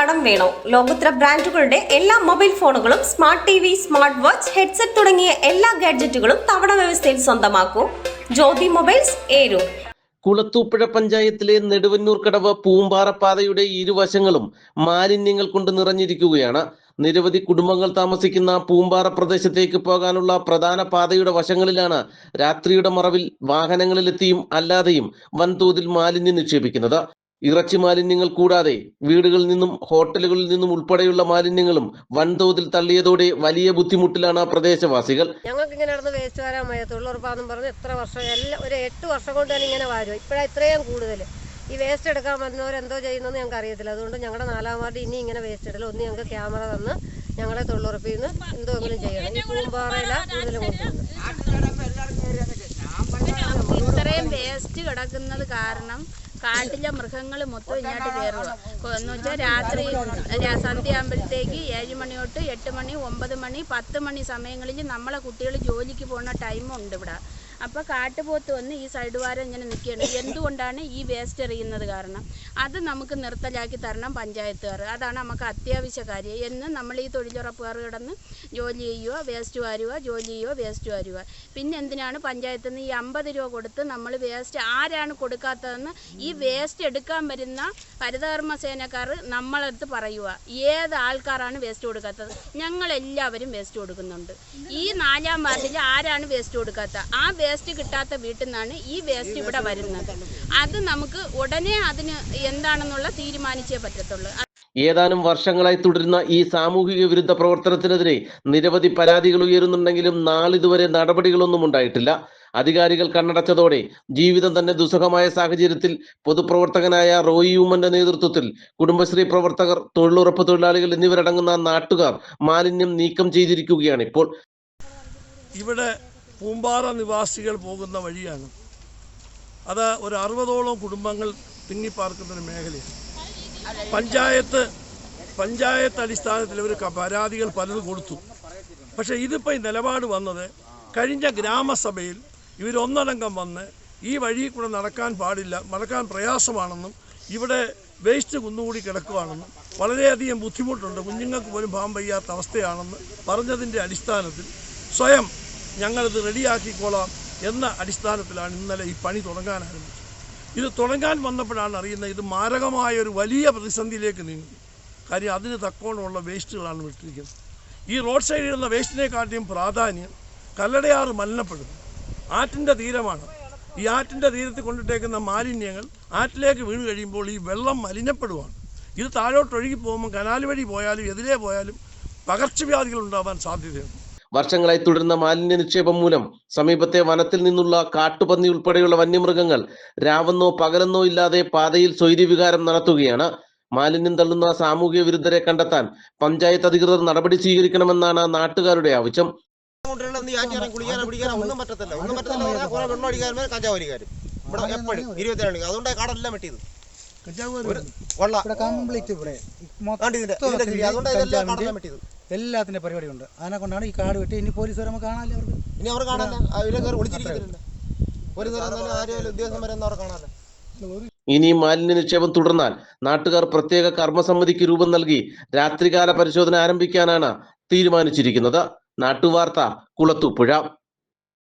കടം വേണോ? ലോകോത്തര ബ്രാൻഡുകളുടെ എല്ലാ മൊബൈൽ ഫോണുകളും smart TV, smart watch, headset തുടങ്ങിയ എല്ലാ ഗാഡ്ജറ്റുകളും തവണ വ്യവസ്ഥയിൽ സ്വന്തമാക്കൂ. ജ്യോതി മൊബൈൽസ്, ഏരൂർ. കുളത്തൂപ്പുഴ പഞ്ചായത്തിലെ നെടുവന്നൂർ കടവ് പൂമ്പാറ പാതയുടെ ഇരുവശങ്ങളും മാലിന്യങ്ങൾ കൊണ്ട് നിറഞ്ഞിരിക്കുകയാണ്. നിരവധി കുടുംബങ്ങൾ താമസിക്കുന്ന പൂമ്പാറ പ്രദേശത്തേക്ക് പോകാനുള്ള പ്രധാന പാതയുടെ വശങ്ങളിലാണ് രാത്രിയുടെ മറവിൽ വാഹനങ്ങളിലെത്തിയും അല്ലാതെയും വൻതോതിൽ മാലിന്യം നിക്ഷേപിക്കുന്നത്. ഇറച്ചി മാലിന്യങ്ങൾ കൂടാതെ വീടുകളിൽ നിന്നും ഹോട്ടലുകളിൽ നിന്നും ഉൾപ്പെടെയുള്ള മാലിന്യങ്ങളും വൻതോതിൽ തള്ളിയതോടെ വലിയ ബുദ്ധിമുട്ടിലാണ് പ്രദേശവാസികൾ. ഞങ്ങൾക്ക് ഇങ്ങനെ നടന്ന് വേസ്റ്റ് വരാൻ വയ്യ. തൊഴിലുറപ്പാന്ന് പറഞ്ഞ് എത്ര വർഷം, ഒരു 8 വർഷം കൊണ്ട് തന്നെ ഇങ്ങനെ വരും. ഇപ്പോഴാണ് ഇത്രയും കൂടുതൽ. ഈ വേസ്റ്റ് എടുക്കാൻ വരുന്നവരെന്തോ ചെയ്യുന്നതെന്ന് ഞങ്ങൾക്ക് അറിയത്തില്ല. അതുകൊണ്ട് ഞങ്ങളുടെ 4-ാം വാർഡ് ഇനി ഇങ്ങനെ വേസ്റ്റ് ഇടല. ഒന്ന് ഞങ്ങൾക്ക് ക്യാമറ തന്ന് ഞങ്ങളെ തൊഴിലുറപ്പിൽ നിന്ന് എന്തെങ്കിലും ചെയ്യണം. ഈ പൂമ്പാറയില കൂടുതലും കൊണ്ടുവന്നു. ഇത്രയും വേസ്റ്റ് കിടക്കുന്നത് കാരണം കാട്ടിലെ മൃഗങ്ങൾ മൊത്തം ഇങ്ങോട്ട് കയറുക എന്ന് വെച്ചാൽ രാത്രി സന്ധ്യയാകുമ്പോഴത്തേക്ക് 7 മണി തൊട്ട് 8 മണി, 9 മണി, 10 മണി സമയങ്ങളിൽ നമ്മളെ കുട്ടികൾ ജോലിക്ക് പോകുന്ന ടൈമുണ്ട് ഇവിടെ. അപ്പോൾ കാട്ടുപോത്ത് വന്ന് ഈ സൈഡ് വാരം ഇങ്ങനെ നിൽക്കുകയാണ്. എന്തുകൊണ്ടാണ് ഈ വേസ്റ്റ് എറിയുന്നത് കാരണം അത് നമുക്ക് നിർത്തലാക്കി തരണം പഞ്ചായത്തുകാർ. അതാണ് നമുക്ക് അത്യാവശ്യ കാര്യം. എന്ന് നമ്മൾ ഈ തൊഴിലുറപ്പുകാർ കിടന്ന് ജോലി ചെയ്യുക, വേസ്റ്റ് വാരുക, ജോലി ചെയ്യുക, വേസ്റ്റ് വാരുക. പിന്നെ എന്തിനാണ് പഞ്ചായത്തിൽ നിന്ന് ഈ 50 രൂപ കൊടുത്ത് നമ്മൾ വേസ്റ്റ് ആരാണ് കൊടുക്കാത്തതെന്ന് ഈ വേസ്റ്റ് എടുക്കാൻ വരുന്ന ഹരിതകർമ്മ സേനക്കാർ നമ്മളടുത്ത് പറയുക. ഏത് ആൾക്കാരാണ് വേസ്റ്റ് കൊടുക്കാത്തത്? ഞങ്ങളെല്ലാവരും വേസ്റ്റ് കൊടുക്കുന്നുണ്ട്. ഈ 4-ാം വാർഡിൽ ആരാണ് വേസ്റ്റ് കൊടുക്കാത്തത്? ആ വേസ്റ്റ് കിട്ടാത്ത വീട്ടിൽ നിന്നാണ് ഈ വേസ്റ്റ് ഇവിടെ വരുന്നത്. അത് നമുക്ക് ഉടനെ അതിന് എന്താണെന്നുള്ള തീരുമാനിച്ചേ പറ്റത്തുള്ളൂ. ഏതാനും വർഷങ്ങളായി തുടരുന്ന ഈ സാമൂഹിക വിരുദ്ധ പ്രവർത്തനത്തിനെതിരെ നിരവധി പരാതികൾ ഉയരുന്നുണ്ടെങ്കിലും നാളിതുവരെ നടപടികളൊന്നും ഉണ്ടായിട്ടില്ല. അധികാരികൾ കണ്ണടച്ചതോടെ ജീവിതം തന്നെ ദുസ്സഹമായ സാഹചര്യത്തിൽ പൊതുപ്രവർത്തകനായ റോയി യൂമന്റെ നേതൃത്വത്തിൽ കുടുംബശ്രീ പ്രവർത്തകർ, തൊഴിലുറപ്പ് തൊഴിലാളികൾ എന്നിവരടങ്ങുന്ന നാട്ടുകാർ മാലിന്യം നീക്കം ചെയ്തിരിക്കുകയാണ്. ഇപ്പോൾ ഇവിടെ പൂമ്പാറ നിവാസികൾ പോകുന്ന വഴിയാണ്. അത് ഒരു 60ഓളം കുടുംബങ്ങൾ തിങ്ങിപ്പാർക്കുന്നൊരു മേഖലയാണ്. പഞ്ചായത്ത് അടിസ്ഥാനത്തിൽ ഇവർ പരാതികൾ പലതും കൊടുത്തു. പക്ഷേ ഇതിപ്പോൾ ഈ നിലപാട് വന്നത് കഴിഞ്ഞ ഗ്രാമസഭയിൽ ഇവരൊന്നടങ്കം വന്ന് ഈ വഴി കൂടെ നടക്കാൻ പാടില്ല, നടക്കാൻ പ്രയാസമാണെന്നും ഇവിടെ വേസ്റ്റ് കുന്നുകൂടി കിടക്കുകയാണെന്നും വളരെയധികം ബുദ്ധിമുട്ടുണ്ട്, കുഞ്ഞുങ്ങൾക്ക് പോലും പോകാൻ വയ്യാത്ത അവസ്ഥയാണെന്ന് പറഞ്ഞതിൻ്റെ അടിസ്ഥാനത്തിൽ സ്വയം ഞങ്ങളിത് റെഡിയാക്കിക്കോളാം എന്ന അടിസ്ഥാനത്തിലാണ് ഇന്നലെ ഈ പണി തുടങ്ങാൻ ആരംഭിച്ചത്. ഇത് തുടങ്ങാൻ വന്നപ്പോഴാണ് അറിയുന്നത് ഇത് മാരകമായ ഒരു വലിയ പ്രതിസന്ധിയിലേക്ക് നീങ്ങി. കാര്യം അതിന് തക്കോണമുള്ള വേസ്റ്റുകളാണ് വിട്ടിരിക്കുന്നത്. ഈ റോഡ് സൈഡിലുള്ള വേസ്റ്റിനെക്കാട്ടിയും പ്രാധാന്യം കല്ലടയാറ് മലിനപ്പെടുന്നു. ആറ്റിൻ്റെ തീരമാണ്. ഈ ആറ്റിൻ്റെ തീരത്തിൽ കൊണ്ടിട്ടേക്കുന്ന മാലിന്യങ്ങൾ ആറ്റിലേക്ക് വീണ് കഴിയുമ്പോൾ ഈ വെള്ളം മലിനപ്പെടുവാണ്. ഇത് താഴോട്ടൊഴുകി പോകുമ്പോൾ കനാൽ വഴി പോയാലും എതിരെ പോയാലും പകർച്ചവ്യാധികൾ ഉണ്ടാവാൻ സാധ്യതയുണ്ട്. വർഷങ്ങളായി തുടരുന്ന മാലിന്യ നിക്ഷേപം മൂലം സമീപത്തെ വനത്തിൽ നിന്നുള്ള കാട്ടുപന്നി ഉൾപ്പെടെയുള്ള വന്യമൃഗങ്ങൾ രാവെന്നോ പകലെന്നോ ഇല്ലാതെ പാതയിൽ സ്വൈര്യവിഹാരം നടത്തുകയാണ്. മാലിന്യം തള്ളുന്ന സാമൂഹ്യ വിരുദ്ധരെ കണ്ടെത്താൻ പഞ്ചായത്ത് അധികൃതർ നടപടി സ്വീകരിക്കണമെന്നാണ് നാട്ടുകാരുടെ ആവശ്യം. എല്ലാത്തിന്റെ പരിപാടിയുണ്ട്. അതിനെ കൊണ്ടാണ് ഈ കാട് വെട്ടി. ഇനി പോലീസുകാർ നമുക്ക് കാണാല്ലേ? അവർക്ക് ഇനി അവർ കാണാല്ല. ഇനി മാലിന്യ നിക്ഷേപം തുടർന്നാൽ നാട്ടുകാർ പ്രത്യേക കർമ്മസമിതിക്ക് രൂപം നൽകി രാത്രികാല പരിശോധന ആരംഭിക്കാനാണ് തീരുമാനിച്ചിരിക്കുന്നത്. നാട്ടുവാർത്ത, കുളത്തൂപ്പുഴ.